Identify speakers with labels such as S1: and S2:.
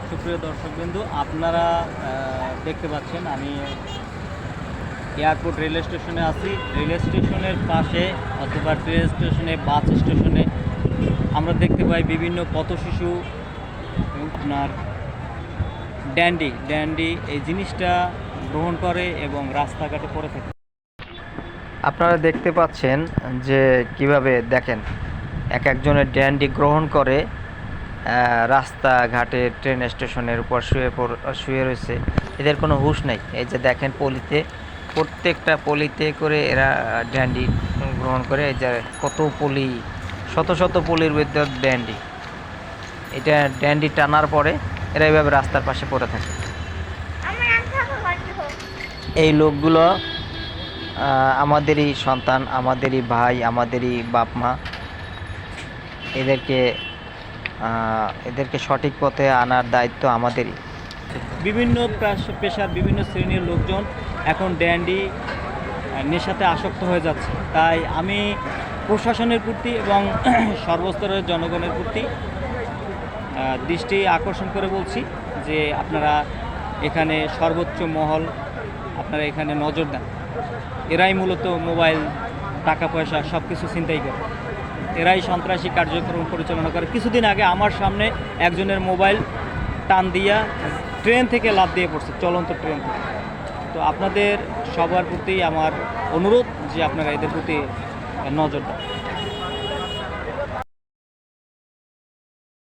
S1: সুপ্রিয় দর্শকবৃন্দু, আপনারা দেখতে পাচ্ছেন আমি এয়ারপোর্ট রেল স্টেশনে আছি। রেল স্টেশনের পাশে অথবা ট্রেন স্টেশনে, বাস স্টেশনে আমরা দেখতে পাই বিভিন্ন পথশিশু এবং আপনার ড্যান্ডি এই জিনিসটা গ্রহণ করে এবং রাস্তাঘাটে পড়ে থাকে।
S2: আপনারা দেখতে পাচ্ছেন যে কিভাবে দেখেন একজনের ড্যান্ডি গ্রহণ করে রাস্তাঘাটে ট্রেন স্টেশনের উপর শুয়ে রয়েছে। এদের কোনো হুঁশ নেই। এই যে দেখেন প্রত্যেকটা পলিতে করে এরা ড্যান্ডি গ্রহণ করে। এই যে কত পলি, শত শত পলির ভিতর ড্যান্ডি। এটা ড্যান্ডি টানার পরে এরা এইভাবে রাস্তার পাশে পড়ে থাকে। এই লোকগুলো আমাদেরই সন্তান, আমাদেরই ভাই, আমাদেরই বাপ মা। এদেরকে সঠিক পথে আনার দায়িত্ব আমাদেরই।
S1: বিভিন্ন পেশার বিভিন্ন শ্রেণীর লোকজন এখন ড্যান্ডি নেশাতে আসক্ত হয়ে যাচ্ছে। তাই আমি প্রশাসনের প্রতি এবং সর্বস্তরের জনগণের প্রতি দৃষ্টি আকর্ষণ করে বলছি যে আপনারা এখানে সর্বোচ্চ মহল, আপনারা এখানে নজর দেন। এরাই মূলত মোবাইল, টাকা পয়সা সব কিছু ছিনতাই করে। এরাই সন্ত্রাসী কার্যক্রম পরিচালনা করে। কিছুদিন আগে আমার সামনে একজনের মোবাইল টান দিয়া ট্রেন থেকে লাফ দিয়ে পড়ছে, চলন্ত ট্রেন থেকে। তো আপনাদের সবার প্রতি আমার অনুরোধ যে আপনারা এদের প্রতি নজর দেন।